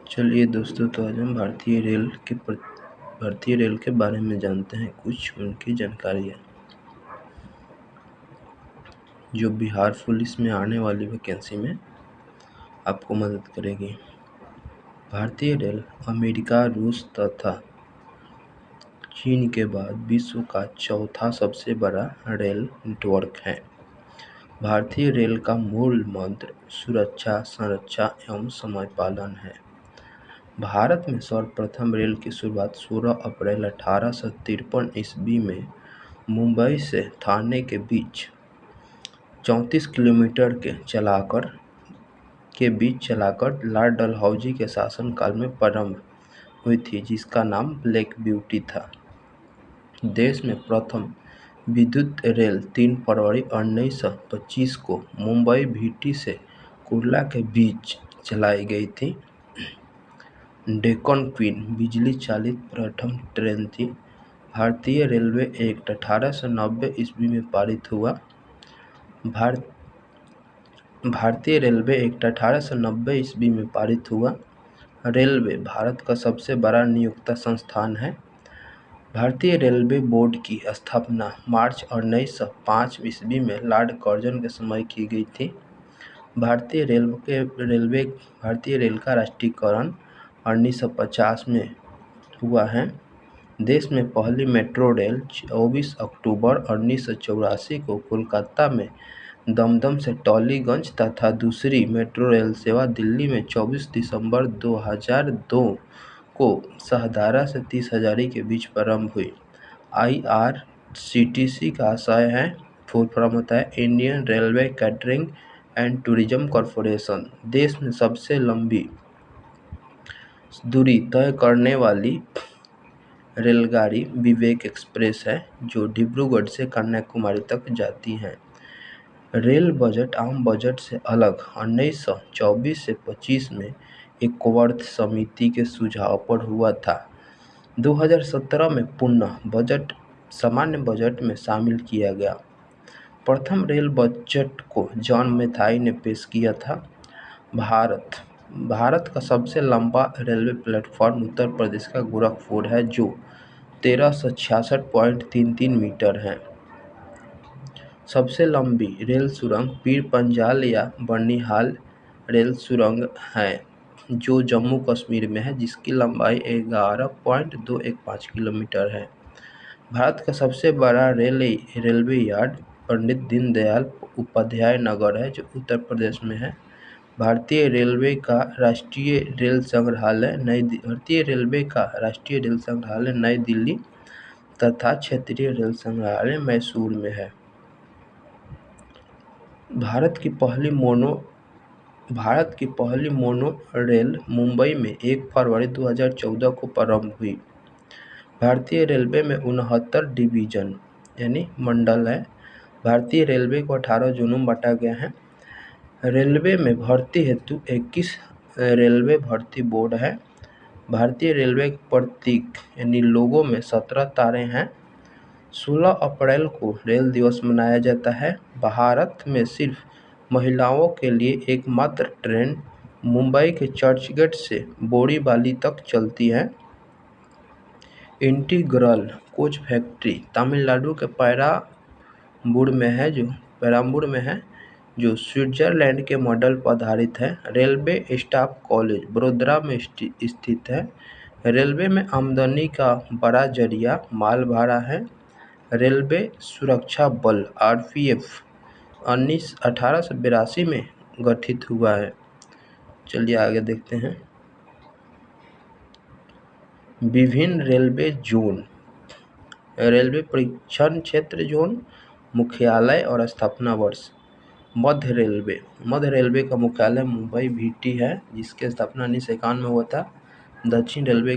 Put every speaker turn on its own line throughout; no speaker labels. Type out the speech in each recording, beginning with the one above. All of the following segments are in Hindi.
चलिए दोस्तों, तो आज हम भारतीय रेल के बारे में जानते हैं कुछ उनकी जानकारियाँ जो बिहार पुलिस में आने वाली वैकेंसी में आपको मदद करेगी। भारतीय रेल अमेरिका, रूस तथा चीन के बाद विश्व का चौथा सबसे बड़ा रेल नेटवर्क है। भारतीय रेल का मूल मंत्र सुरक्षा, संरक्षा एवं समय पालन है। भारत में सर्वप्रथम रेल की शुरुआत 16 अप्रैल 1853 ईस्वी में मुंबई से ठाणे के बीच 34 किलोमीटर के बीच चलाकर लॉर्ड डलहौजी के शासनकाल में प्रारंभ हुई थी, जिसका नाम ब्लैक ब्यूटी था। देश में प्रथम विद्युत रेल 3 फरवरी 1925 को मुंबई भीटी से कुर्ला के बीच चलाई गई थी। डेक्कन क्वीन बिजली चालित प्रथम ट्रेन थी। भारतीय रेलवे एक्ट 1890 ईस्वी में पारित हुआ। भारतीय रेलवे एक्ट 1890 ईस्वी में पारित हुआ। रेलवे भारत का सबसे बड़ा नियोक्ता संस्थान है। भारतीय रेलवे बोर्ड की स्थापना मार्च 1905 ईस्वी में लॉर्ड कर्जन के समय की गई थी। भारतीय रेल का राष्ट्रीयकरण 1950 में हुआ है। देश में पहली मेट्रो रेल 24 अक्टूबर 1984 को कोलकाता में दमदम से टॉलीगंज तथा दूसरी मेट्रो रेल सेवा दिल्ली में 24 दिसंबर 2002 को शाहदरा से 30 हजारी के बीच प्रारंभ हुई। IRCTC का आशय है, फुल फॉर्म होता है Indian railway catering and tourism corporation. देश में सबसे लंबी दूरी तय करने वाली रेलगाड़ी विवेक एक्सप्रेस है, जो डिब्रूगढ़ से कन्याकुमारी तक जाती है। रेल बजट आम बजट से अलग 1924 से 25 में एकवर्थ समिति के सुझाव पर हुआ था। 2017 में पुनः बजट सामान्य बजट में शामिल किया गया। प्रथम रेल बजट को जॉन मेथाई ने पेश किया था। भारत का सबसे लंबा रेलवे प्लेटफॉर्म उत्तर प्रदेश का गोरखपुर है, जो 1366.33 मीटर है। सबसे लंबी रेल सुरंग पीर पंजाल या बनिहाल रेल सुरंग है, जो जम्मू कश्मीर में है, जिसकी लंबाई 11.215 किलोमीटर है। भारत का सबसे बड़ा रेलवे यार्ड पंडित दीनदयाल उपाध्याय नगर है, जो उत्तर प्रदेश में है। भारतीय रेलवे का राष्ट्रीय रेल संग्रहालय नई दिल्ली तथा क्षेत्रीय रेल संग्रहालय मैसूर में है। भारत की पहली मोनो रेल मुंबई में 1 फरवरी 2014 को प्रारंभ हुई। भारतीय रेलवे में 69 डिवीजन यानी मंडल है। भारतीय रेलवे को 18 जोनों में बांटा गया है। रेलवे में भर्ती हेतु 21 रेलवे भर्ती बोर्ड है। भारतीय रेलवे के प्रतीक यानी लोगो में 17 तारे हैं। 16 अप्रैल को रेल दिवस मनाया जाता है। भारत में सिर्फ महिलाओं के लिए एकमात्र ट्रेन मुंबई के चर्चगेट से बोरीवली तक चलती है। इंटीग्रल कोच फैक्ट्री तमिलनाडु के पेराम्बूर में है, जो स्विट्जरलैंड के मॉडल पर आधारित है। रेलवे स्टाफ कॉलेज वडोदरा में स्थित है। रेलवे में आमदनी का बड़ा जरिया माल भाड़ा है। रेलवे सुरक्षा बल RPF 1882 में गठित हुआ है। चलिए आगे देखते हैं। विभिन्न रेलवे जोन, रेलवे परीक्षण क्षेत्र जोन, मुख्यालय और स्थापना वर्ष। मध्य रेलवे का मुख्यालय मुंबई भीटी है, जिसकी स्थापना 1951 में हुआ था। दक्षिण रेलवे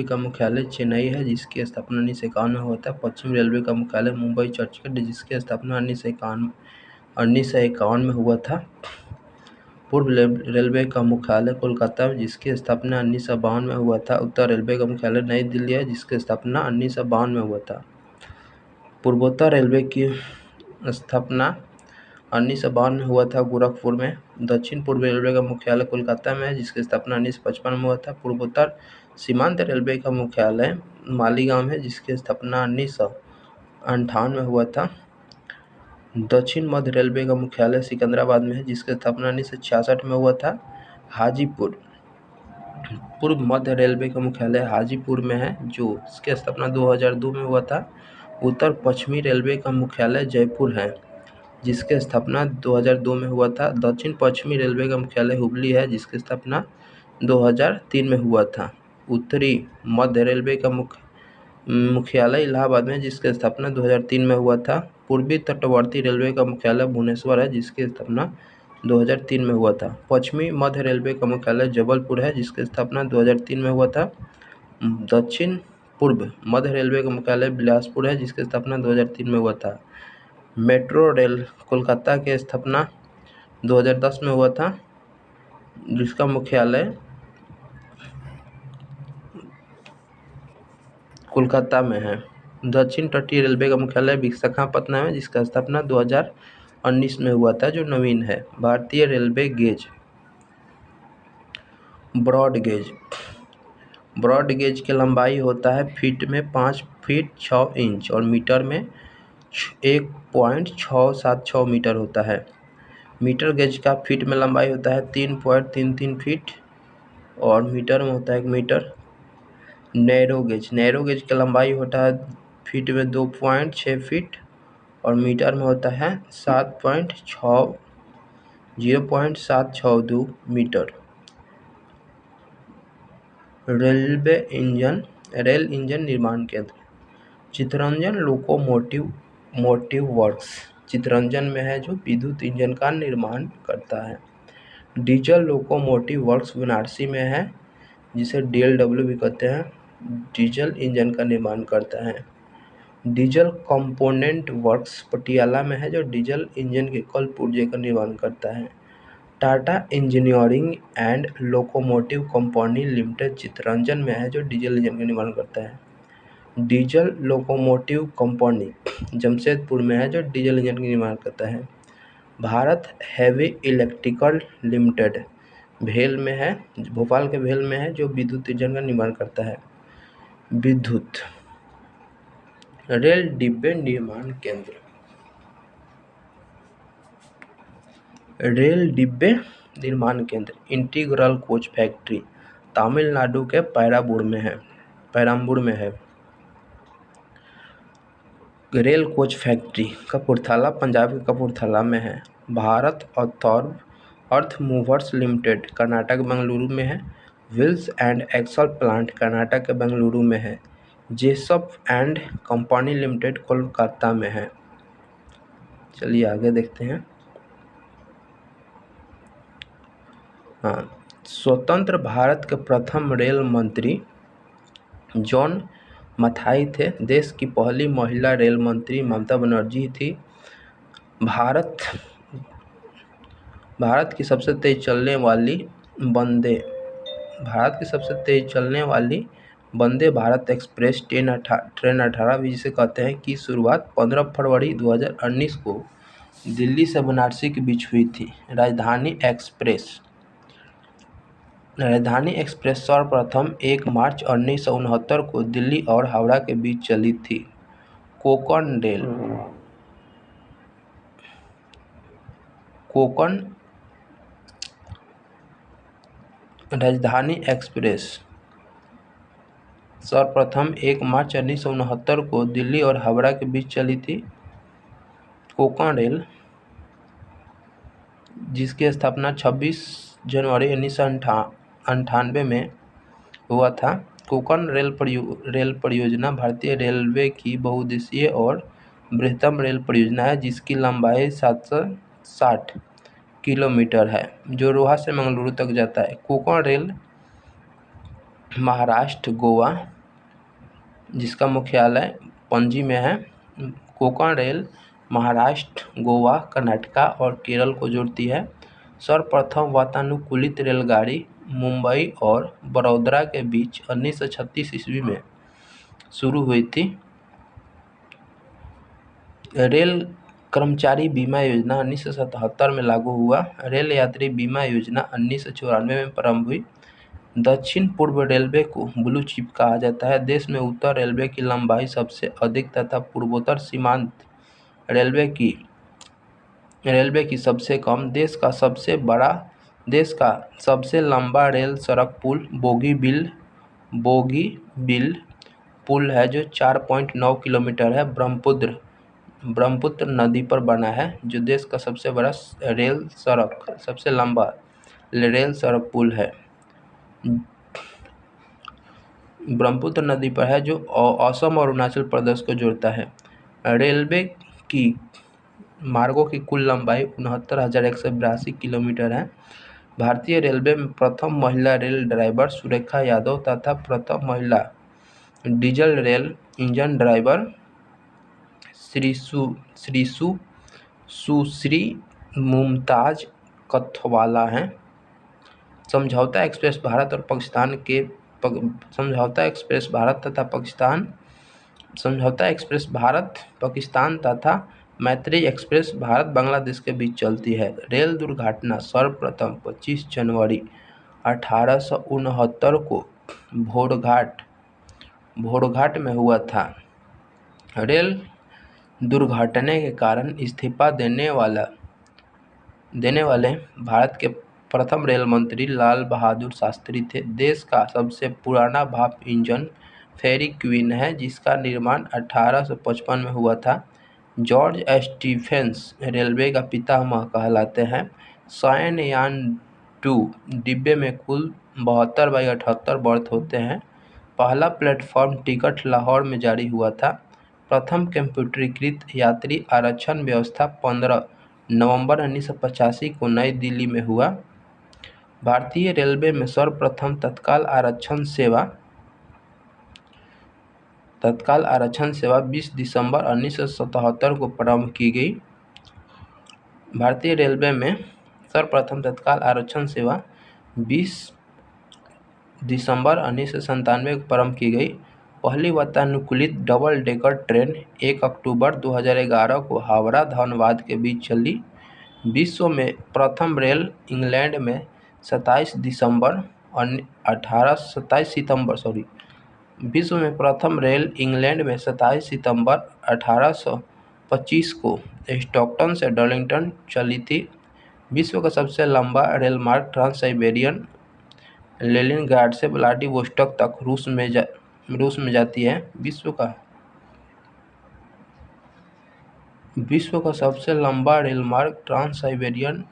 का मुख्यालय चेन्नई है, जिसकी स्थापना 1951 में हुआ था। पश्चिम रेलवे का मुख्यालय मुंबई चर्चगेट, जिसकी स्थापना 1951 में हुआ था। पूर्व रेलवे का मुख्यालय कोलकाता में, जिसकी स्थापना 1952 में हुआ था। उत्तर रेलवे का मुख्यालय नई दिल्ली है, जिसकी स्थापना 1952 में हुआ था। पूर्वोत्तर रेलवे की स्थापना 1952 में हुआ था गोरखपुर में। दक्षिण पूर्व रेलवे का मुख्यालय कोलकाता में है, जिसकी स्थापना 1955 में हुआ था। पूर्वोत्तर सीमांत रेलवे का मुख्यालय मालीगांव है, जिसकी स्थापना 1958 में हुआ था। दक्षिण मध्य रेलवे का मुख्यालय सिकंदराबाद में है, जिसकी स्थापना 1966 में हुआ था। हाजीपुर पूर्व मध्य रेलवे का मुख्यालय हाजीपुर में है, जो इसकी स्थापना 2002 में हुआ था। उत्तर पश्चिमी रेलवे का मुख्यालय जयपुर है, जिसकी स्थापना 2002 में हुआ था। दक्षिण पश्चिमी रेलवे का मुख्यालय हुबली है, जिसकी स्थापना 2003 में हुआ था। उत्तरी मध्य रेलवे का मुख्यालय इलाहाबाद में, जिसकी स्थापना 2003 में हुआ था। पूर्वी तटवर्ती रेलवे का मुख्यालय भुवनेश्वर है, जिसकी स्थापना 2003 में हुआ था। पश्चिमी मध्य रेलवे का मुख्यालय जबलपुर है, जिसकी स्थापना 2003 में हुआ था। दक्षिण पूर्व मध्य रेलवे का मुख्यालय बिलासपुर है, जिसकी स्थापना 2003 में हुआ था। मेट्रो रेल कोलकाता की स्थापना 2010 में हुआ था, जिसका मुख्यालय कोलकाता में है। दक्षिण तटीय रेलवे का मुख्यालय विशाखापत्तनम है, जिसका स्थापना 2019 में हुआ था, जो नवीन है। भारतीय रेलवे गेज ब्रॉड गेज की लंबाई होता है फीट में 5 फीट 6 इंच और मीटर में 1.676 मीटर होता है। मीटर गेज का फीट में लंबाई होता है 3.33 फीट और मीटर में होता है 1 मीटर। नैरो गेज की लंबाई होता है फीट में 2.6 फीट और मीटर में होता है 0.762 मीटर। रेल इंजन निर्माण केंद्र चित्तरंजन लोकोमोटिव वर्क्स चित्तरंजन में है, जो विद्युत इंजन का निर्माण करता है। डीजल लोकोमोटिव वर्क्स बनारसी में है, जिसे DLW भी कहते हैं, डीजल इंजन का निर्माण करता है। डीजल कंपोनेंट वर्क्स पटियाला में है, जो डीजल इंजन के कल पुर्जे का निर्माण करता है। Tata engineering and locomotive company limited Chittaranjan में है, जो डीजल इंजन का निर्माण करता है। डीजल लोकोमोटिव कंपनी जमशेदपुर में है, जो डीजल इंजन का निर्माण करता है। भारत हेवी इलेक्ट्रिकल लिमिटेड भेल में है, भोपाल के भेल में है, जो विद्युत इंजन का निर्माण करता है। विद्युत रेल डिब्बे निर्माण केंद्र इंटीग्रल कोच फैक्ट्री तमिलनाडु के पेराम्बूर में है। Rail coach factory Kapurthala Punjab के कपूरथला में है। Bharat earth movers limited Karnataka Bengaluru में है। Wheels and axle plant Karnataka के बेंगलुरु में है। Jessop and company limited Kolkata में है। चलिए आगे देखते हैं। स्वतंत्र भारत के प्रथम रेल मंत्री जॉन मथाई थे। देश की पहली महिला रेल मंत्री ममता बनर्जी थी। भारत की सबसे तेज चलने वाली वंदे भारत एक्सप्रेस ट्रेन 18 भी जिसे कहते हैं, की शुरुआत 15 फरवरी 2019 को दिल्ली से बनारसी के बीच हुई थी। राजधानी एक्सप्रेस सर्वप्रथम 1 मार्च 1969 को दिल्ली और हावड़ा के बीच चली थी। कोंकण राजधानी एक्सप्रेस सर्वप्रथम 1 मार्च 1969 को दिल्ली और हावड़ा के बीच चली थी। कोंकण रेल, जिसकी स्थापना 26 जनवरी 1998 में हुआ था। कोंकण रेल परियोजना भारतीय रेलवे की बहुउद्देशीय और बृहत्तम रेल परियोजना है, जिसकी लंबाई 760 किलोमीटर है, जो रोहा से मंगलुरु तक जाता है। कोंकण रेल महाराष्ट्र, गोवा, जिसका मुख्यालय पणजी में है। कोंकण रेल महाराष्ट्र, गोवा, कर्नाटका और केरल को जोड़ती है। सर्वप्रथम वातानुकूलित रेलगाड़ी मुंबई और बड़ौदा के बीच 1936 ईस्वी में शुरू हुई थी। रेल कर्मचारी बीमा योजना 1977 में लागू हुआ। रेल यात्री बीमा योजना 1994 में प्रारंभ हुई। दक्षिण पूर्व रेलवे को ब्लू चिप कहा जाता है। देश में उत्तर रेलवे की लंबाई सबसे अधिक तथा पूर्वोत्तर सीमांत रेलवे की सबसे कम। देश का सबसे लंबा रेल सड़क पुल बोगीबिल पुल है जो 4.9 किलोमीटर है। ब्रह्मपुत्र नदी पर बना है, जो देश का सबसे लंबा रेल सड़क पुल है। ब्रह्मपुत्र नदी पर है, जो असम और अरुणाचल प्रदेश को जोड़ता है। रेलवे की मार्गों की कुल लंबाई 69,182 किलोमीटर है। भारतीय रेलवे में प्रथम महिला रेल ड्राइवर सुरेखा यादव तथा प्रथम महिला डीजल रेल इंजन ड्राइवर सुश्री मुमताज कथवाला हैं। समझौता एक्सप्रेस भारत पाकिस्तान तथा मैत्री एक्सप्रेस भारत बांग्लादेश के बीच चलती है। रेल दुर्घटना सर्वप्रथम 25 जनवरी 1869 को भोरघाट में हुआ था। रेल दुर्घटना के कारण इस्तीफा देने वाले भारत के प्रथम रेल मंत्री लाल बहादुर शास्त्री थे। देश का सबसे पुराना भाप इंजन फेरी क्वीन है, जिसका निर्माण 1855 में हुआ था। जॉर्ज स्टीफेंस रेलवे का पितामह कहलाते हैं। शयनयान 2 डिब्बे में कुल 72/78 बर्थ होते हैं। पहला प्लेटफॉर्म टिकट लाहौर में जारी हुआ था। प्रथम कंप्यूटरीकृत यात्री आरक्षण व्यवस्था 15 नवंबर 1985 को नई दिल्ली में हुआ। भारतीय रेलवे में सर्वप्रथम तत्काल आरक्षण सेवा 20 दिसंबर 1977 को प्रारंभ की गई। भारतीय रेलवे में सर्वप्रथम तत्काल आरक्षण सेवा 20 दिसंबर 1997 को प्रारंभ की गई। पहली वातानुकूलित डबल डेकर ट्रेन 1 अक्टूबर 2011 को हावड़ा धनबाद के बीच चली। विश्व में प्रथम रेल इंग्लैंड में 27 सितंबर 1825 को स्टॉकटन से डर्लिंगटन चली थी। विश्व का सबसे लंबा रेल मार्ग ट्रांस साइबेरियन लेनिनग्राड से व्लादिवोस्टोक तक रूस में जाती है। विश्व का सबसे लंबा रेल मार्ग ट्रांस साइबेरियन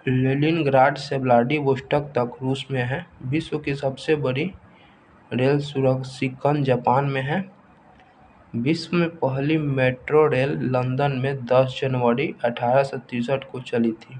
लेनिनग्राड से व्लादिवोस्टोक तक रूस में है। विश्व की सबसे बड़ी रेल सुरंग शिकन जापान में है। विश्व में पहली मेट्रो रेल लंदन में 10 जनवरी 1863 को चली थी।